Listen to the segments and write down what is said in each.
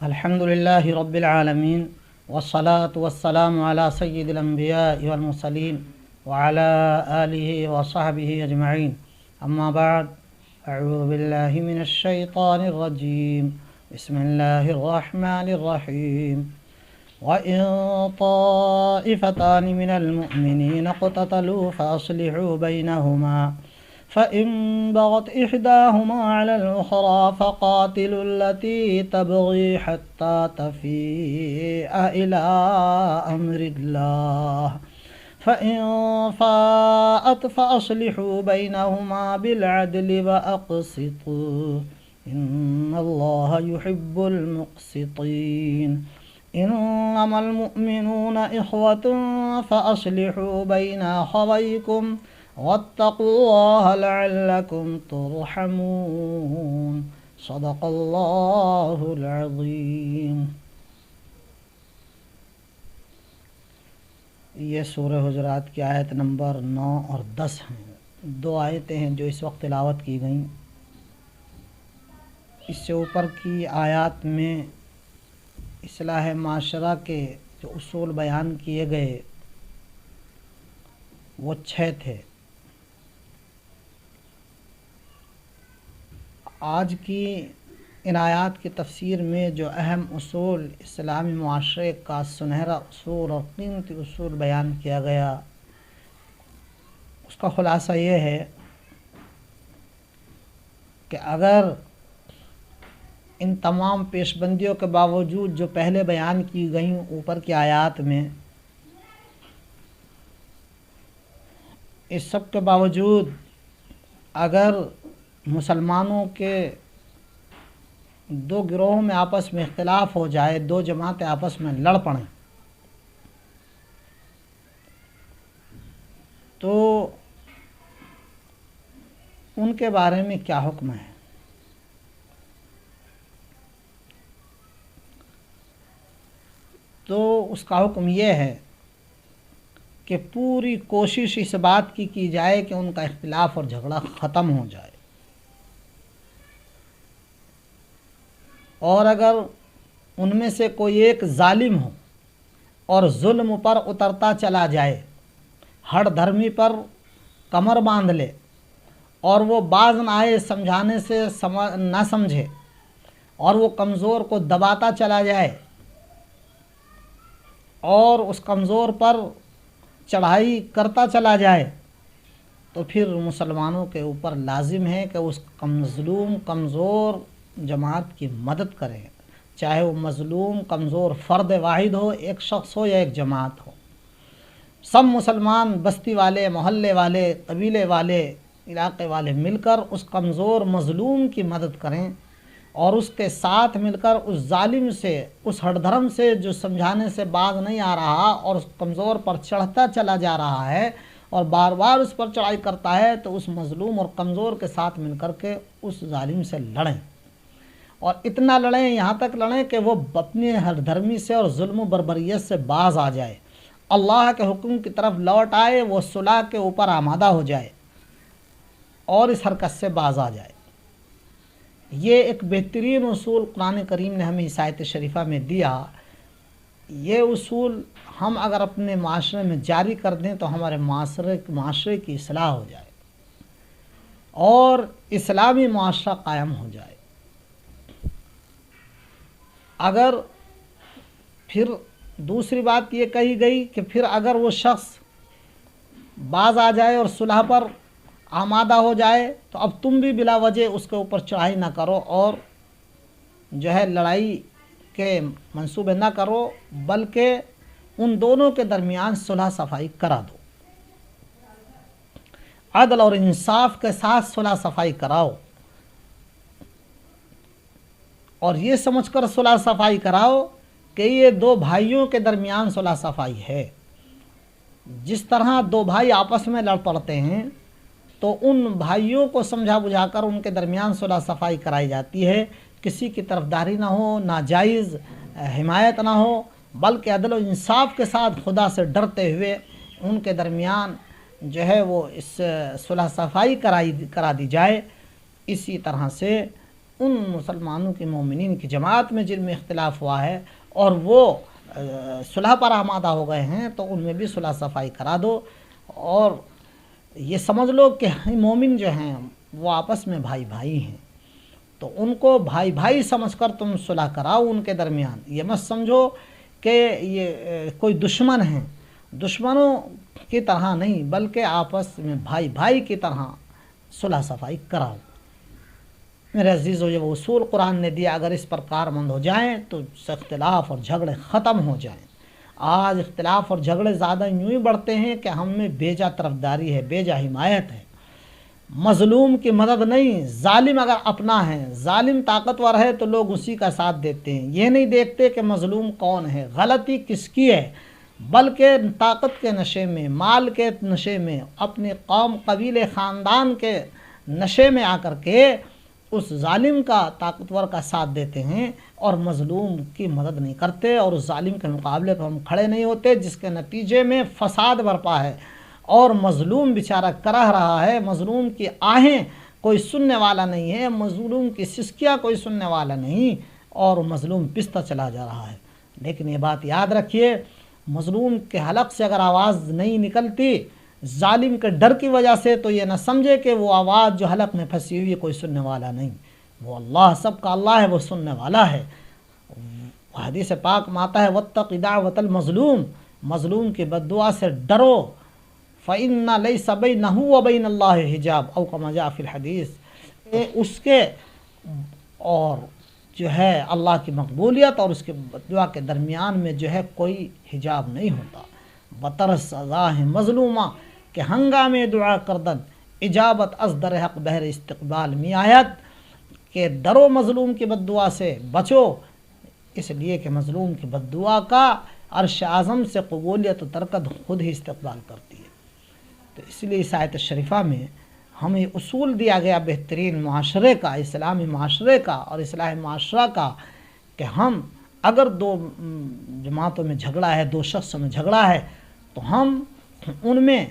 الحمد لله رب العالمين والصلاة والسلام على سيد الأنبياء والمرسلين وعلى آله وصحبه أجمعين. أما بعد، أعوذ بالله من الشيطان الرجيم. بسم الله الرحمن الرحيم. وإن طائفتان من المؤمنين اقتتلوا فأصلحوا بينهما فإن بغت إحداهما على الأخرى فقاتلوا التي تبغي حتى تفيء إلى أمر الله فإن فاءت فأصلحوا بينهما بالعدل وأقسطوا إن الله يحب المقسطين. إنما المؤمنون إخوة فأصلحوا بين أخويكم واتقوا الله لعلكم ترحمون. صدق اللہ العظیم. یہ سورہ حجرات کی آیت نمبر 9 اور 10 ہیں. دو آیتیں ہیں جو اس وقت تلاوت کی گئیں. اس سے اوپر کی آیات میں اصلاح معاشرہ کے جو اصول بیان کیے گئے وہ 6 تھے. آج کی ان آیات کی تفسیر میں جو اہم اصول اسلامی معاشرے کا سنہرا اصول اور قیمتی اصول بیان کیا گیا، اس کا خلاصہ یہ ہے کہ اگر ان تمام پیش بندیوں کے باوجود جو پہلے بیان کی گئیں اوپر کی آیات میں، اس سب کے باوجود اگر مسلمانوں کے دو گروہوں میں آپس میں اختلاف ہو جائے، دو جماعتیں آپس میں لڑ پڑیں، تو ان کے بارے میں کیا حکم ہے؟ تو اس کا حکم یہ ہے کہ پوری کوشش اس بات کی جائے کہ ان کا اختلاف اور جھگڑا ختم ہو جائے، اور اگر ان میں سے کوئی ایک ظالم ہو اور ظلم پر اترتا چلا جائے، ہر دھرمی پر کمر باندھ لے اور وہ باز نہ آئے سمجھانے سے نہ سمجھے اور وہ کمزور کو دباتا چلا جائے اور اس کمزور پر چڑھائی کرتا چلا جائے، تو پھر مسلمانوں کے اوپر لازم ہے کہ اس مظلوم کمزور جماعت کی مدد کریں، چاہے وہ مظلوم کمزور فرد واحد ہو، ایک شخص ہو یا ایک جماعت ہو. سب مسلمان بستی والے، محلے والے، قبیلے والے، علاقے والے مل کر اس کمزور مظلوم کی مدد کریں اور اس کے ساتھ مل کر اس ظالم سے، اس ہر دھرم سے جو سمجھانے سے باز نہیں آ رہا اور اس کمزور پر چڑھتا چلا جا رہا ہے اور بار بار اس پر چڑھائی کرتا ہے، تو اس مظلوم اور کمزور کے ساتھ مل کر کے اس ظالم سے لڑیں، اور اتنا لڑیں، یہاں تک لڑیں کہ وہ اپنی ہر دھرمی سے اور ظلم و بربریت سے باز آ جائے، اللہ کے حکم کی طرف لوٹ آئے، وہ صلح کے اوپر آمادہ ہو جائے اور اس حرکت سے باز آ جائے. یہ ایک بہترین اصول قرآن کریم نے ہمیں اس آیت شریفہ میں دیا. یہ اصول ہم اگر اپنے معاشرے میں جاری کر دیں تو ہمارے معاشرے کی اصلاح ہو جائے اور اسلامی معاشرہ قائم ہو جائے. اگر پھر دوسری بات یہ کہی گئی کہ پھر اگر وہ شخص باز آ جائے اور صلح پر آمادہ ہو جائے تو اب تم بھی بلا وجہ اس کے اوپر چڑھائی نہ کرو اور جو ہے لڑائی کے منصوبے نہ کرو، بلکہ ان دونوں کے درمیان صلح صفائی کرا دو. عدل اور انصاف کے ساتھ صلح صفائی کراؤ، اور یہ سمجھ کر صلح صفائی کراؤ کہ یہ دو بھائیوں کے درمیان صلح صفائی ہے. جس طرح دو بھائی آپس میں لڑ پڑتے ہیں تو ان بھائیوں کو سمجھا بجھا کر ان کے درمیان صلح صفائی کرائی جاتی ہے، کسی کی طرفداری نہ ہو، ناجائز حمایت نہ ہو، بلکہ عدل و انصاف کے ساتھ خدا سے ڈرتے ہوئے ان کے درمیان جو ہے وہ اس صلح صفائی کرا دی جائے. اسی طرح سے ان مسلمانوں کی مومنین کی جماعت میں جن میں اختلاف ہوا ہے اور وہ صلح پر آمادہ ہو گئے ہیں تو ان میں بھی صلح صفائی کرا دو، اور یہ سمجھ لو کہ مومن جو ہیں وہ آپس میں بھائی بھائی ہیں، تو ان کو بھائی بھائی سمجھ کر تم صلح کراؤ ان کے درمیان، یہ مت سمجھو کہ یہ کوئی دشمن ہیں، دشمنوں کی طرح نہیں بلکہ آپس میں بھائی بھائی کی طرح صلح صفائی کراؤ۔ میرے عزیزو، یہ وہ اصول قرآن نے دیا، اگر اس پر کارمند ہو جائیں تو اختلاف اور جھگڑے ختم ہو جائیں۔ آج اختلاف اور جھگڑے زیادہ یوں ہی بڑھتے ہیں کہ ہم میں بیجا طرفداری ہے، بیجا حمایت ہے، مظلوم کی مدد نہیں۔ ظالم اگر اپنا ہے، ظالم طاقتور ہے تو لوگ اسی کا ساتھ دیتے ہیں، یہ نہیں دیکھتے کہ مظلوم کون ہے، غلطی کس کی ہے، بلکہ طاقت کے نشے میں، مال کے نشے میں، اپنی قوم قبیلے خاندان کے نشے میں آ کر کے اس ظالم کا، طاقتور کا ساتھ دیتے ہیں اور مظلوم کی مدد نہیں کرتے، اور اس ظالم کے مقابلے پر ہم کھڑے نہیں ہوتے، جس کے نتیجے میں فساد برپا ہے اور مظلوم بیچارہ کرہ رہا ہے، مظلوم کی آہیں کوئی سننے والا نہیں ہے، مظلوم کی سسکیاں کوئی سننے والا نہیں، اور مظلوم پستا چلا جا رہا ہے۔ لیکن یہ بات یاد رکھیے، مظلوم کے حلق سے اگر آواز نہیں نکلتی ظالم کے ڈر کی وجہ سے، تو یہ نہ سمجھے کہ وہ آواز جو حلق میں پھنسی ہوئی ہے کوئی سننے والا نہیں، وہ اللہ، سب کا اللہ ہے، وہ سننے والا ہے۔ حدیث پاک میں آتا ہے واتق دعوۃ المظلوم، مظلوم کی بد دعا سے ڈرو، فإن ليس بينه وبين الله حجاب او كما جاء في الحدیث، اس کے اور جو ہے اللہ کی مقبولیت اور اس کے دعا کے درمیان میں جو ہے کوئی حجاب نہیں ہوتا۔ بطر سزا ہے مظلومہ کہ ہنگامے دعا کردن، اجابت از در حق بہر استقبال می آیت، کہ ڈرو مظلوم کی بد دعا سے، بچو، اس لیے کہ مظلوم کی بد دعا کا عرش اعظم سے قبولیت و ترکت خود ہی استقبال کرتی ہے۔ تو اس لیے اس آیت شریفہ میں ہمیں اصول دیا گیا بہترین معاشرے کا، اسلامی معاشرے کا اور اصلاح معاشرہ کا، کہ ہم اگر دو جماعتوں میں جھگڑا ہے، دو شخصوں میں جھگڑا ہے، تو ہم ان میں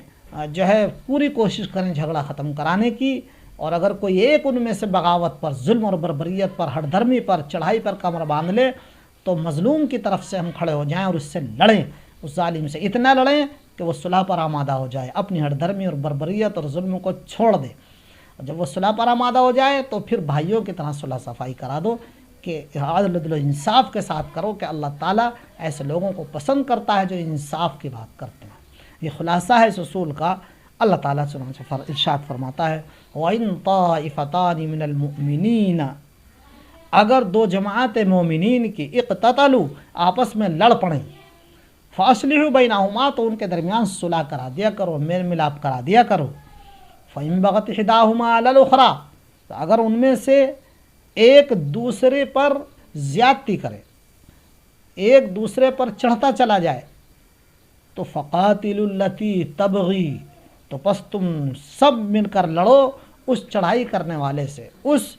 جو ہے پوری کوشش کریں جھگڑا ختم کرانے کی، اور اگر کوئی ایک ان میں سے بغاوت پر، ظلم اور بربریت پر، ہٹ دھرمی پر، چڑھائی پر کمر باندھ لے، تو مظلوم کی طرف سے ہم کھڑے ہو جائیں اور اس سے لڑیں، اس ظالم سے اتنا لڑیں کہ وہ صلح پر آمادہ ہو جائے، اپنی ہٹ دھرمی اور بربریت اور ظلم کو چھوڑ دے۔ جب وہ صلح پر آمادہ ہو جائے تو پھر بھائیوں کی طرح صلح صفائی کرا دو، کہ عدل و انصاف کے ساتھ کرو، کہ اللہ تعالیٰ ایسے لوگوں کو پسند کرتا ہے جو انصاف کی بات کرتے ہیں۔ یہ خلاصہ ہے اس اصول کا۔ اللہ تعالیٰ چنانچہ ارشاد فرماتا ہے وَإِن طَائِفَتَانِ مِنَ الْمُؤْمِنِينَ، اگر دو جماعت مومنین کی اقتتلوا، آپس میں لڑ پڑیں، فَأَصْلِحُوا بَيْنَهُمَا، تو ان کے درمیان صلح کرا دیا کرو، میل ملاپ کرا دیا کرو۔ فَإِن بَغَتْ إِحْدَاهُمَا عَلَى الْأُخْرَىٰ، تو اگر ان میں سے ایک دوسرے پر زیادتی کرے، ایک دوسرے پر چڑھتا چلا جائے، تو فَقَاتِلُوا الَّتِي تَبْغِي، تو پس تم سب مل کر لڑو اس چڑھائی کرنے والے سے، اس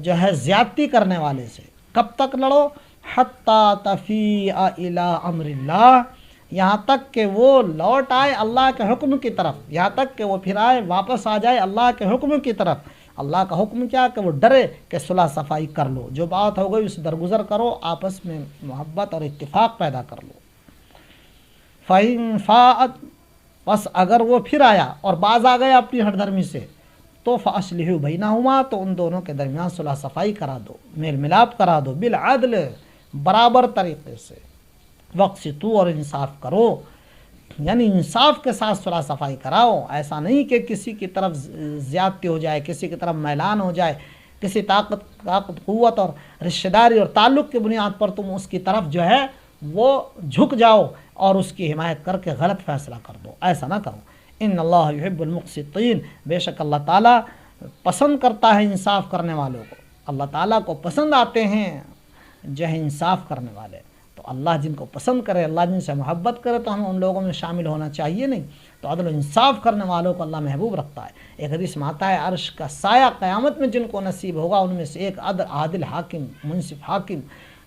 جو ہے زیادتی کرنے والے سے۔ کب تک لڑو؟ حَتَّى تَفِيءَ إِلَىٰ أَمْرِ اللَّهِ، یہاں تک کہ وہ لوٹ آئے اللہ کے حکم کی طرف، یہاں تک کہ وہ پھر آئے، واپس آ جائے اللہ کے حکم کی طرف۔ اللہ کا حکم کیا؟ کہ وہ ڈرے کہ صلح صفائی کر لو، جو بات ہو گئی اس درگزر کرو، آپس میں محبت اور اتفاق پیدا کر لو۔ فَإِن فَاءَتْ، بس اگر وہ پھر آیا اور باز آ گیا اپنی ہٹ دھرمی سے، تو فَأَصْلِحُوا بَيْنَهُمَا، تو ان دونوں کے درمیان صلح صفائی کرا دو، میل ملاپ کرا دو، بالعدل، برابر طریقے سے، وَاقْسِطُوا، اور انصاف کرو، یعنی انصاف کے ساتھ صلح صفائی کراؤ۔ ایسا نہیں کہ کسی کی طرف زیادتی ہو جائے، کسی کی طرف میلان ہو جائے، کسی طاقت قوت اور رشتہ داری اور تعلق کی بنیاد پر تم اس کی طرف جو ہے وہ جھک جاؤ اور اس کی حمایت کر کے غلط فیصلہ کر دو، ایسا نہ کرو۔ ان اللہ یحب المقسطین، بے شک اللہ تعالیٰ پسند کرتا ہے انصاف کرنے والوں کو، اللہ تعالیٰ کو پسند آتے ہیں جو ہے انصاف کرنے والے۔ تو اللہ جن کو پسند کرے، اللہ جن سے محبت کرے، تو ہمیں ان لوگوں میں شامل ہونا چاہیے نہیں۔ تو عدل و انصاف کرنے والوں کو اللہ محبوب رکھتا ہے۔ ایک حدیث میں آتا ہے عرش کا سایہ قیامت میں جن کو نصیب ہوگا ان میں سے ایک عادل حاکم، منصف حاکم،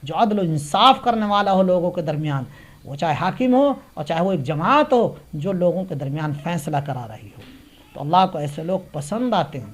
جو عدل و انصاف کرنے والا ہو لوگوں کے درمیان، وہ چاہے حاکم ہو اور چاہے وہ ایک جماعت ہو جو لوگوں کے درمیان فیصلہ کرا رہی ہو۔ تو اللہ کو ایسے لوگ پسند آتے ہیں۔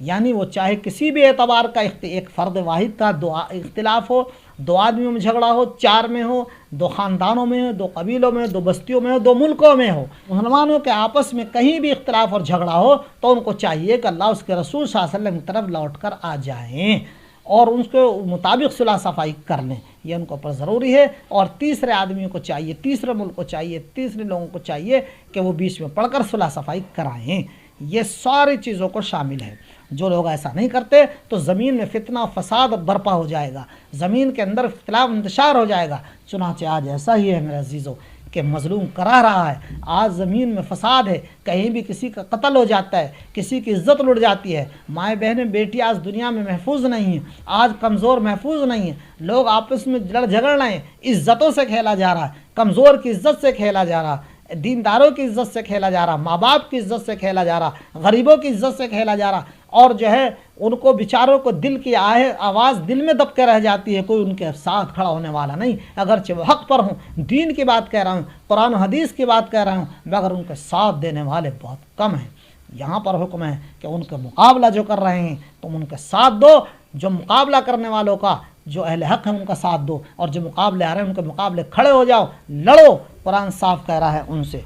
یعنی وہ چاہے کسی بھی اعتبار کا ایک فرد واحد کا دو اختلاف ہو، دو آدمیوں میں جھگڑا ہو، چار میں ہو، دو خاندانوں میں ہو، دو قبیلوں میں، دو بستیوں میں ہو، دو ملکوں میں ہو، مسلمانوں کے آپس میں کہیں بھی اختلاف اور جھگڑا ہو تو ان کو چاہیے کہ اللہ اس کے رسول صلی اللہ علیہ وسلم کی طرف لوٹ کر آ جائیں اور ان کے مطابق صلح صفائی کر لیں، یہ ان کو پر ضروری ہے۔ اور تیسرے آدمیوں کو چاہیے، تیسرے ملک کو چاہیے، تیسرے لوگوں کو چاہیے کہ وہ بیچ میں پڑھ کر صلح صفائی کرائیں۔ یہ ساری چیزوں کو شامل ہے۔ جو لوگ ایسا نہیں کرتے تو زمین میں فتنہ فساد برپا ہو جائے گا، زمین کے اندر اختلاف انتشار ہو جائے گا۔ چنانچہ آج ایسا ہی ہے میرے عزیزوں کہ مظلوم کرا رہا ہے، آج زمین میں فساد ہے، کہیں بھی کسی کا قتل ہو جاتا ہے، کسی کی عزت لٹ جاتی ہے، مائیں بہنیں بیٹی آج دنیا میں محفوظ نہیں ہیں، آج کمزور محفوظ نہیں ہیں، لوگ آپس میں لڑ جھگڑ رہے ہیں، عزتوں سے کھیلا جا رہا ہے، کمزور کی عزت سے کھیلا جا رہا ہے، دینداروں کی عزت سے کھیلا جا رہا، ماں باپ کی عزت سے کھیلا جا رہا، غریبوں کی عزت سے کھیلا جا رہا، اور جو ہے ان کو بیچاروں کو دل کی آواز دل میں دب کے رہ جاتی ہے، کوئی ان کے ساتھ کھڑا ہونے والا نہیں، اگرچہ وہ حق پر ہوں، دین کی بات کہہ رہا ہوں، قرآن و حدیث کی بات کہہ رہا ہوں، مگر ان کے ساتھ دینے والے بہت کم ہیں۔ یہاں پر حکم ہے کہ ان کا مقابلہ جو کر رہے ہیں تم ان کے ساتھ دو، جو مقابلہ کرنے والوں کا جو اہل حق ہیں ان کا ساتھ دو، اور جو مقابلے آ رہے ہیں ان کے مقابلے کھڑے ہو جاؤ، لڑو، قرآن صاف کہہ رہا ہے ان سے۔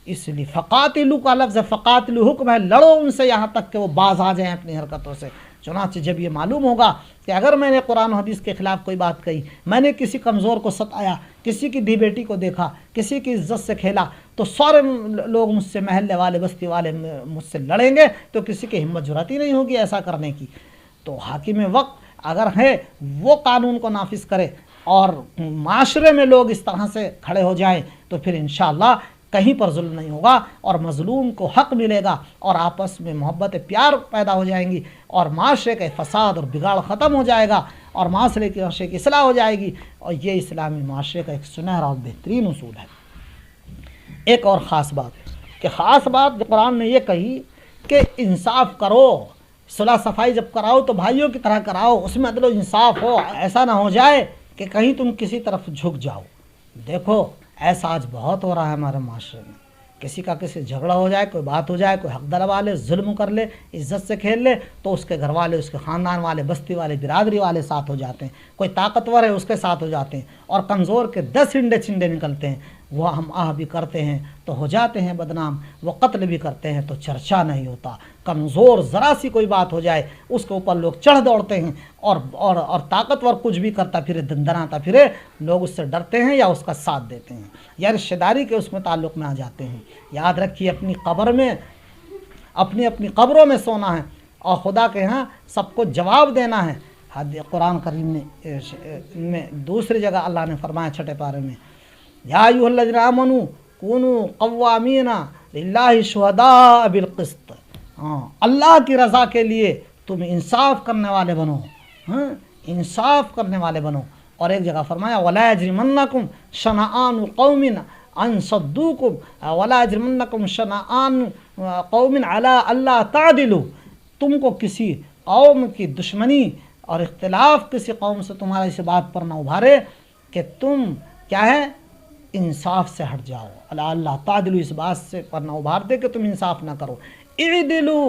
اس لیے فقاتلو کا لفظ ہے، فقاتلو حکم ہے، لڑو ان سے یہاں تک کہ وہ باز آ جائیں اپنی حرکتوں سے۔ چنانچہ جب یہ معلوم ہوگا کہ اگر میں نے قرآن و حدیث کے خلاف کوئی بات کہی، میں نے کسی کمزور کو ستایا، کسی کی دھی بیٹی کو دیکھا، کسی کی عزت سے کھیلا، تو سارے لوگ مجھ سے، محلے والے بستی والے مجھ سے لڑیں گے، تو کسی کی ہمت جرأت ہی نہیں ہوگی ایسا کرنے کی۔ تو حاکم وقت اگر ہے وہ قانون کو نافذ کرے اور معاشرے میں لوگ اس طرح سے کھڑے ہو جائیں تو پھر انشاءاللہ کہیں پر ظلم نہیں ہوگا اور مظلوم کو حق ملے گا اور آپس میں محبت پیار پیدا ہو جائیں گی اور معاشرے کا فساد اور بگاڑ ختم ہو جائے گا اور معاشرے کی اصلاح ہو جائے گی، اور یہ اسلامی معاشرے کا ایک سنہرا اور بہترین اصول ہے۔ ایک اور خاص بات کہ خاص بات قرآن نے یہ کہی کہ انصاف کرو، صلح صفائی جب کراؤ تو بھائیوں کی طرح کراؤ، اس میں عدل و انصاف ہو، ایسا نہ ہو جائے کہ کہیں تم کسی طرف جھک جاؤ۔ دیکھو ایسا آج بہت ہو رہا ہے ہمارے معاشرے میں، کسی کا کسی جھگڑا ہو جائے، کوئی بات ہو جائے، کوئی حق دلوا لے، ظلم کر لے، عزت سے کھیل لے، تو اس کے گھر والے، اس کے خاندان والے، بستی والے، برادری والے ساتھ ہو جاتے ہیں، کوئی طاقتور ہے اس کے ساتھ ہو جاتے ہیں، اور کمزور کے 10 ہنڈے چھنڈے نکلتے ہیں۔ وہ ہم آہ بھی کرتے ہیں تو ہو جاتے ہیں بدنام، وہ قتل بھی کرتے ہیں تو چرچا نہیں ہوتا۔ کمزور ذرا سی کوئی بات ہو جائے اس کے اوپر لوگ چڑھ دوڑتے ہیں، اور طاقتور کچھ بھی کرتا پھرے، دندناتا پھرے، لوگ اس سے ڈرتے ہیں یا اس کا ساتھ دیتے ہیں یا رشتہ داری کے اس میں تعلق میں آ جاتے ہیں۔ یاد رکھیے اپنی قبر میں، اپنی قبروں میں سونا ہے اور خدا کے ہاں سب کو جواب دینا ہے۔ قرآن کریم میں دوسری جگہ اللہ نے فرمایا 6 پارے میں، یا ایھا الذین آمنوا کونوا قوامین للہ شہداء بالقسط، اللہ کی رضا کے لیے تم انصاف کرنے والے بنو، انصاف کرنے والے بنو۔ اور ایک جگہ فرمایا ولا یجرمنکم شنآن قوم ان صدوکم ولا یجرمنکم شنآن قوم علی الا تعدلوا، تم کو کسی قوم کی دشمنی اور اختلاف کسی قوم سے تمہارا اس بات پر نہ ابھارے کہ تم کیا ہے، انصاف سے ہٹ جاؤ۔ اللہ تعدلو، اس بات سے پر نہ ابھار دے کہ تم انصاف نہ کرو۔ اعدلوا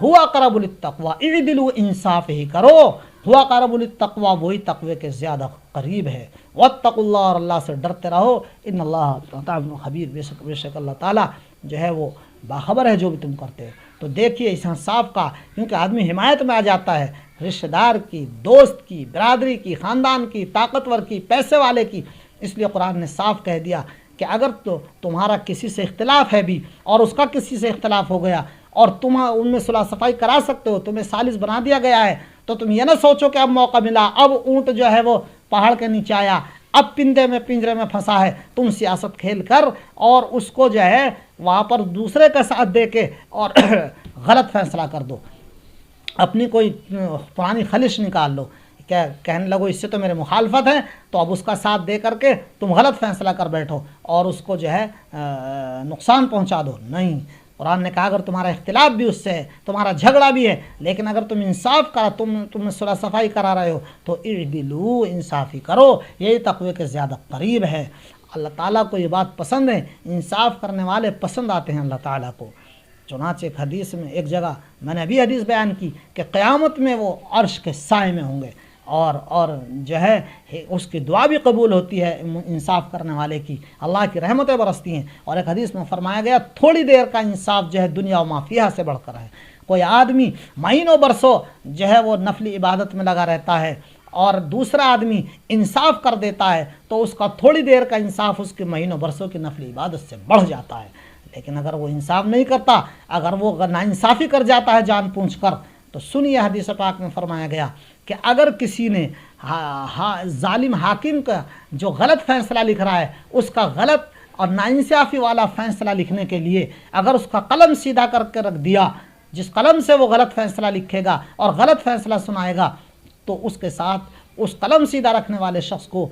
ہوا اقرب للتقوی، اعدلوا، انصاف ہی کرو، ہوا اقرب للتقوی، وہی تقوی کے زیادہ قریب ہے۔ واتقوا اللہ، اور اللہ سے ڈرتے رہو، ان اللہ تعالی خبیر، بے شک اللہ تعالیٰ جو ہے وہ باخبر ہے جو بھی تم کرتے ہو۔ تو دیکھیے اس انصاف کا، کیونکہ آدمی حمایت میں آ جاتا ہے رشتہ دار کی، دوست کی، برادری کی، خاندان کی، طاقتور کی، پیسے والے کی، اس لیے قرآن نے صاف کہہ دیا کہ اگر تو تمہارا کسی سے اختلاف ہے بھی اور اس کا کسی سے اختلاف ہو گیا اور تم ان میں صلح صفائی کرا سکتے ہو، تمہیں ثالث بنا دیا گیا ہے، تو تم یہ نہ سوچو کہ اب موقع ملا، اب اونٹ جو ہے وہ پہاڑ کے نیچے آیا، اب پنجرے میں پھنسا ہے، تم سیاست کھیل کر اور اس کو جو ہے وہاں پر دوسرے کا ساتھ دے کے اور غلط فیصلہ کر دو، اپنی کوئی پرانی خلش نکال لو، کیا کہنے لگو اس سے تو میرے مخالفت ہے، تو اب اس کا ساتھ دے کر کے تم غلط فیصلہ کر بیٹھو اور اس کو جو ہے نقصان پہنچا دو۔ نہیں، قرآن نے کہا اگر تمہارا اختلاف بھی اس سے ہے، تمہارا جھگڑا بھی ہے، لیکن اگر تم انصاف کرا، تم صلح صفائی کرا رہے ہو تو اعدلوا، انصافی کرو، یہی تقوی کے زیادہ قریب ہے۔ اللہ تعالیٰ کو یہ بات پسند ہے، انصاف کرنے والے پسند آتے ہیں اللہ تعالیٰ کو۔ چنانچہ ایک حدیث میں ایک جگہ میں نے ابھی حدیث بیان کی کہ قیامت میں وہ عرش کے سائے میں ہوں گے، اور جو ہے اس کی دعا بھی قبول ہوتی ہے انصاف کرنے والے کی، اللہ کی رحمتیں برستی ہیں۔ اور ایک حدیث میں فرمایا گیا تھوڑی دیر کا انصاف جو ہے دنیا و مافیہ سے بڑھ کر ہے۔ کوئی آدمی مہینوں برسوں جو ہے وہ نفلی عبادت میں لگا رہتا ہے اور دوسرا آدمی انصاف کر دیتا ہے تو اس کا تھوڑی دیر کا انصاف اس کے مہینوں برسوں کی نفلی عبادت سے بڑھ جاتا ہے۔ لیکن اگر وہ انصاف نہیں کرتا، اگر وہ ناانصافی کر جاتا ہے جان بوجھ کر، تو سنیے حدیث پاک میں فرمایا گیا کہ اگر کسی نے ظالم حاکم کا جو غلط فیصلہ لکھ رہا ہے اس کا غلط اور ناانصافی والا فیصلہ لکھنے کے لیے اگر اس کا قلم سیدھا کر کے رکھ دیا، جس قلم سے وہ غلط فیصلہ لکھے گا اور غلط فیصلہ سنائے گا، تو اس کے ساتھ اس قلم سیدھا رکھنے والے شخص کو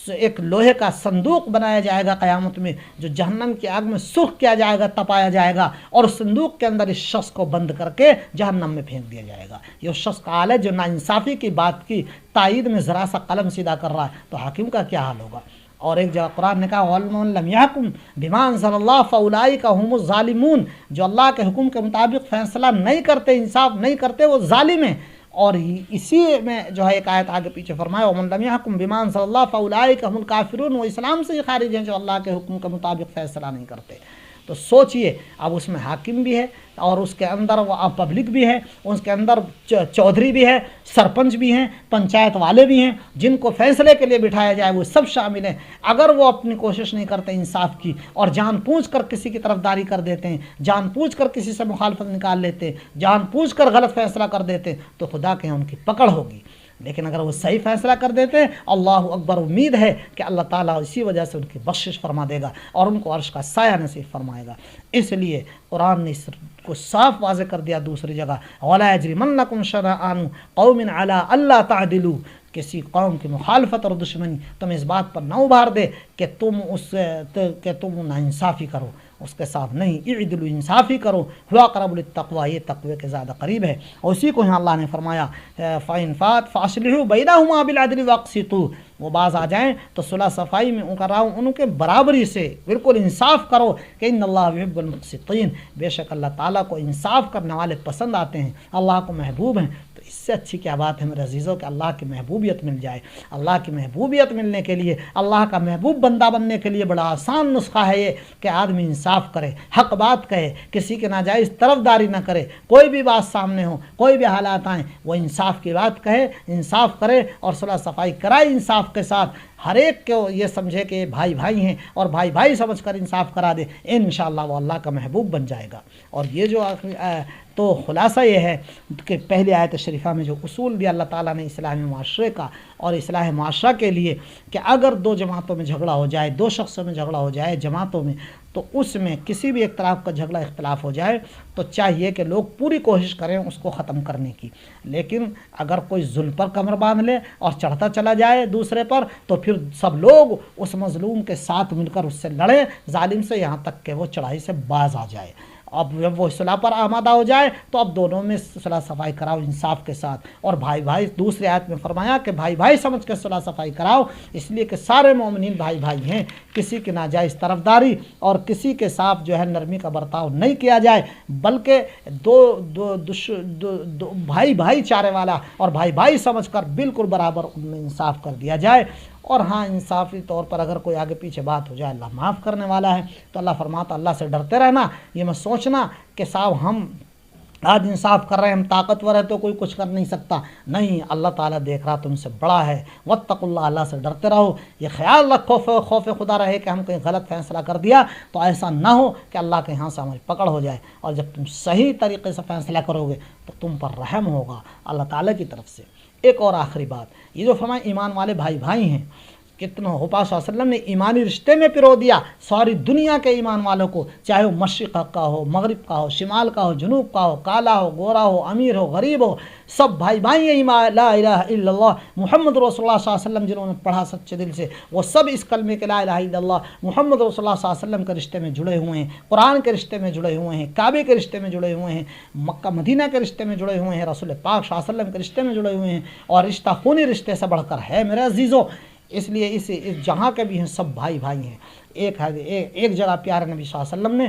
ایک لوہے کا صندوق بنایا جائے گا قیامت میں، جو جہنم کی آگ میں سرخ کیا جائے گا، تپایا جائے گا، اور اس صندوق کے اندر اس شخص کو بند کر کے جہنم میں پھینک دیا جائے گا۔ یہ اس شخص کا حال ہے جو ناانصافی کی بات کی تائید میں ذرا سا قلم سیدھا کر رہا ہے، تو حاکم کا کیا حال ہوگا۔ اور ایک جگہ قرآن نے کہا وَمَن لَّمْ يَحْكُم بِمَا أَنزَلَ اللَّهُ فَأُولَٰئِكَ هُمُ الظَّالِمُونَ، جو اللہ کے حکم کے مطابق فیصلہ نہیں کرتے، انصاف نہیں کرتے، وہ ظالم ہیں۔ اور اسی میں جو ہے ایک آیت آگے پیچھے فرمایا وَمَن لَّمْ يَحْكُم بِمَا أَنزَلَ اللَّهُ فَأُولَٰئِكَ هُمُ الْكَافِرُونَ، وہ اسلام سے ہی خارج ہیں جو اللہ کے حکم کے مطابق فیصلہ نہیں کرتے۔ تو سوچئے اب اس میں حاکم بھی ہے اور اس کے اندر وہ پبلک بھی ہے، اس کے اندر چودھری بھی ہے، سرپنچ بھی ہیں، پنچایت والے بھی ہیں، جن کو فیصلے کے لیے بٹھایا جائے وہ سب شامل ہیں۔ اگر وہ اپنی کوشش نہیں کرتے انصاف کی اور جان بوجھ کر کسی کی طرفداری کر دیتے ہیں، جان بوجھ کر کسی سے مخالفت نکال لیتے، جان بوجھ کر غلط فیصلہ کر دیتے، تو خدا کے ان کی پکڑ ہوگی۔ لیکن اگر وہ صحیح فیصلہ کر دیتے، اللہ اکبر، امید ہے کہ اللہ تعالیٰ اسی وجہ سے ان کی بخشش فرما دے گا اور ان کو عرش کا سایہ نصیب فرمائے گا۔ اس لیے قرآن نے اس کو صاف واضح کر دیا دوسری جگہ وَلَا يَجْرِمَنَّكُمْ شَنَآنُ قَوْمٍ عَلَىٰ أَلَّا تَعْدِلُوا، کسی قوم کی مخالفت اور دشمنی تم اس بات پر نہ ابھار دے کہ تم ناانصافی کرو، اس کے ساتھ نہیں، اعدلوا، انصافی کرو، ہوا اقرب للتقوی، یہ تقوی کے زیادہ قریب ہے۔ اور اسی کو یہاں اللہ نے فرمایا فَإِن فَاتَ فَأَصْلِحُوا بَيْنَهُمَا بِالْعَدْلِ وَأَقْسِطُوا، وہ باز آ جائیں تو صلح صفائی میں ان کے برابری سے بالکل انصاف کرو کہ ان اللہ یحب المقسطین، بے شک اللہ تعالیٰ کو انصاف کرنے والے پسند آتے ہیں، اللہ کو محبوب ہیں۔ تو اس سے اچھی کیا بات ہے میرے عزیزوں کہ اللہ کی محبوبیت مل جائے۔ اللہ کی محبوبیت ملنے کے لیے، اللہ کا محبوب بندہ بننے کے لیے بڑا آسان نسخہ ہے یہ کہ آدمی انصاف کرے، حق بات کہے، کسی کے ناجائز طرفداری نہ کرے، کوئی بھی بات سامنے ہو، کوئی بھی حالات آئیں، وہ انصاف کی بات کہے، انصاف کرے اور صلح صفائی کرائے انصاف کے ساتھ، ہر ایک کو یہ سمجھے کہ بھائی بھائی ہیں اور بھائی بھائی سمجھ کر انصاف کرا دے، انشاءاللہ وہ اللہ کا محبوب بن جائے گا۔ اور یہ جو تو خلاصہ یہ ہے کہ پہلی آیت شریفہ میں جو اصول بھی اللہ تعالیٰ نے اسلامی معاشرے کا اور اصلاح معاشرہ کے لیے کہ اگر دو جماعتوں میں جھگڑا ہو جائے، دو شخصوں میں جھگڑا ہو جائے جماعتوں میں، تو اس میں کسی بھی ایک طرف کا جھگڑا اختلاف ہو جائے تو چاہیے کہ لوگ پوری کوشش کریں اس کو ختم کرنے کی۔ لیکن اگر کوئی ظلم پر کمر باندھ لے اور چڑھتا چلا جائے دوسرے پر، تو پھر سب لوگ اس مظلوم کے ساتھ مل کر اس سے لڑیں، ظالم سے، یہاں تک کہ وہ چڑھائی سے باز آ جائے۔ اب جب وہ صلح پر آمادہ ہو جائے تو اب دونوں میں صلح صفائی کراؤ انصاف کے ساتھ، اور بھائی بھائی، دوسری آیت میں فرمایا کہ بھائی بھائی سمجھ کے صلح صفائی کراؤ، اس لیے کہ سارے مومنین بھائی بھائی ہیں، کسی کی ناجائز طرفداری اور کسی کے ساتھ جو ہے نرمی کا برتاؤ نہیں کیا جائے، بلکہ دو بھائی بھائی چارے والا اور بھائی بھائی سمجھ کر بالکل برابر ان میں انصاف کر دیا جائے۔ اور ہاں، انصافی طور پر اگر کوئی آگے پیچھے بات ہو جائے، اللہ معاف کرنے والا ہے، تو اللہ فرماتا اللہ سے ڈرتے رہنا، یہ میں سوچنا کہ صاحب ہم آج انصاف کر رہے ہیں، ہم طاقتور ہے تو کوئی کچھ کر نہیں سکتا، نہیں، اللہ تعالیٰ دیکھ رہا تم سے بڑا ہے۔ واتقوا اللہ، اللہ سے ڈرتے رہو، یہ خیال رکھو، خوف خدا رہے کہ ہم کہیں غلط فیصلہ کر دیا تو ایسا نہ ہو کہ اللہ کے یہاں سے ہماری پکڑ ہو جائے، اور جب تم صحیح طریقے سے فیصلہ کرو گے تو تم پر رحم ہوگا اللہ تعالیٰ کی طرف سے۔ ایک اور آخری بات، یہ جو فرمائے ایمان والے بھائی بھائی ہیں، کتنا حضور صلی اللہ علیہ وسلم نے ایمانی رشتے میں پرو دیا ساری دنیا کے ایمان والوں کو، چاہے وہ مشرق کا ہو، مغرب کا ہو، شمال کا ہو، جنوب کا ہو، کالا ہو، گورا ہو، امیر ہو، غریب ہو، سب بھائی بھائی ہیں۔ لا الہ الا اللہ محمد رسول اللہ صلی اللہ علیہ وسلم جنہوں نے پڑھا سچے دل سے، وہ سب اس کلمے کے لا الہ الا اللہ محمد رسول اللہ صلی اللہ علیہ وسلم کے رشتے میں جڑے ہوئے ہیں، قرآن کے رشتے میں جڑے ہوئے ہیں، کعبے کے رشتے میں جڑے ہوئے ہیں، مکہ مدینہ کے رشتے میں جڑے ہوئے ہیں، رسول پاک صلی اللہ علیہ وسلم کے رشتے میں جڑے ہوئے ہیں، اور رشتہ خونی رشتے سے بڑھ کر ہے میرے عزیزوں۔ اس لیے اس جہاں کے بھی ہیں سب بھائی بھائی ہیں۔ ایک جگہ پیارے نبی صلی اللہ علیہ وسلم نے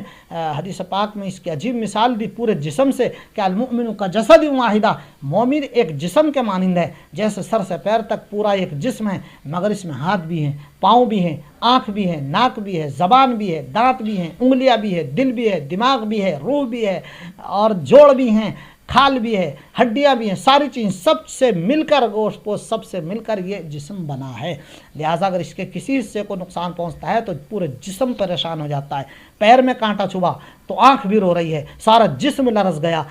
حدیث پاک میں اس کی عجیب مثال دی پورے جسم سے کہ المؤمن کا جسد واحدہ، مومن ایک جسم کے مانند ہے، جیسے سر سے پیر تک پورا ایک جسم ہے، مگر اس میں ہاتھ بھی ہیں، پاؤں بھی ہیں، آنکھ بھی ہے، ناک بھی ہے، زبان بھی ہے، دانت بھی ہیں، انگلیاں بھی ہے، دل بھی ہے، دماغ بھی ہے، روح بھی ہے، اور جوڑ بھی ہیں، کھال بھی ہے، ہڈیاں بھی ہیں، ساری چیز سب سے مل کر، گوشت پوست سب سے مل کر یہ جسم بنا ہے۔ لہٰذا اگر اس کے کسی حصے کو نقصان پہنچتا ہے تو پورے جسم پریشان ہو جاتا ہے۔ پیر میں کانٹا چبھا تو آنکھ بھی رو رہی ہے، سارا جسم لرز گیا،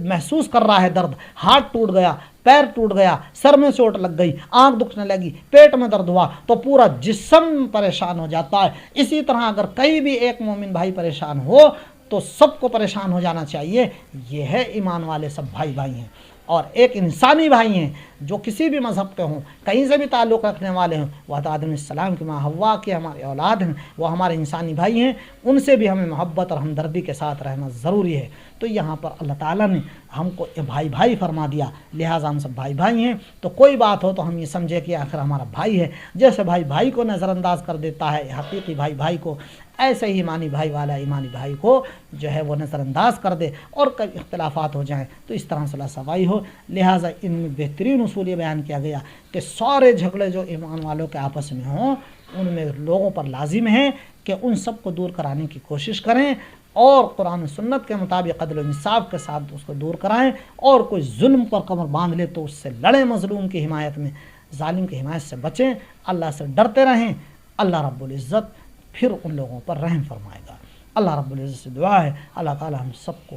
محسوس کر رہا ہے درد، ہاتھ ٹوٹ گیا، پیر ٹوٹ گیا، سر میں چوٹ لگ گئی، آنکھ دکھنے لگی، پیٹ میں درد ہوا تو پورا جسم پریشان ہو جاتا ہے۔ اسی طرح اگر کہیں بھی ایک مومن بھائی پریشان ہو تو سب کو پریشان ہو جانا چاہیے۔ یہ ہے ایمان والے سب بھائی بھائی ہیں، اور ایک انسانی بھائی ہیں جو کسی بھی مذہب کے ہوں، کہیں سے بھی تعلق رکھنے والے ہوں، وہ آدم علیہ السلام کی ماں حوا کے ہمارے اولاد ہیں، وہ ہمارے انسانی بھائی ہیں، ان سے بھی ہمیں محبت اور ہمدردی کے ساتھ رہنا ضروری ہے۔ تو یہاں پر اللہ تعالیٰ نے ہم کو بھائی بھائی فرما دیا، لہٰذا ہم سب بھائی بھائی ہیں۔ تو کوئی بات ہو تو ہم یہ سمجھے کہ آخر ہمارا بھائی ہے، جیسے بھائی بھائی کو نظر انداز کر دیتا ہے حقیقی بھائی بھائی کو، ایسے ہی ایمانی بھائی والا ایمانی بھائی کو جو ہے وہ نظر انداز کر دے، اور کئی اختلافات ہو جائیں تو اس طرح صلح صفائی ہو۔ لہٰذا ان میں بہترین اصول یہ بیان کیا گیا کہ سارے جھگڑے جو ایمان والوں کے آپس میں ہوں ان میں لوگوں پر لازم ہے کہ ان سب کو دور کرانے کی کوشش کریں، اور قرآن و سنت کے مطابق عدل و انصاف کے ساتھ اس کو دور کرائیں، اور کوئی ظلم پر کمر باندھ لے تو اس سے لڑیں، مظلوم کی حمایت میں، ظالم کی حمایت سے بچیں، اللہ سے ڈرتے رہیں۔ اللہ رب العزت پھر ان لوگوں پر رحم فرمائے گا۔ اللہ رب العزت سے دعا ہے اللہ تعالی ہم سب کو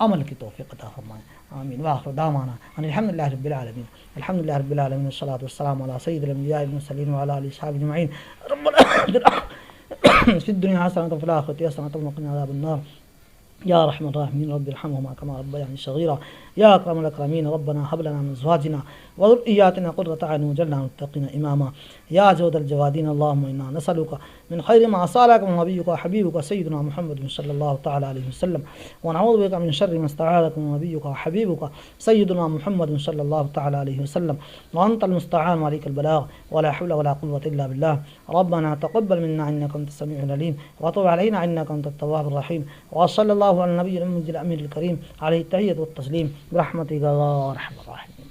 عمل کی توفیق عطا فرمائے، آمین۔ وآخر دعوانا ان الحمدللہ رب العالمین، الحمدللہ رب العالمین، والصلاة والسلام علی سید الانبیاء والمرسلین وعلی آلہ وصحبہ اجمعین۔ ربنا فی الدنیا حسنۃ وفی الآخرۃ حسنۃ وقنا عذاب النار، یا رحم الراحمین رب ارحمہما کما ربیانی صغیرا، یا اکرم الاکرمین ربنا هب لنا من ازواجنا وذرياتنا قرة اعین واجعلنا للمتقین اماما، یا جود الجوادین اللهم انا نسألک من خیر ما سألک من نبیک وحبیبک سیدنا محمد صلی اللہ تعالی علیہ وسلم، ونعوذ بک من شر ما استعاذک من نبیک وحبیبک سیدنا محمد صلی اللہ تعالی علیہ وسلم، وانت المستعان وعلیک البلاغ ولا حول ولا قوة الا بالله۔ ربنا تقبل منا انك انت السميع العليم وتب علينا انك انت التواب الرحيم، وصلى الله على النبي الأمين الكريم عليه التحية والتسليم برحمتك يا ارحم الراحمين۔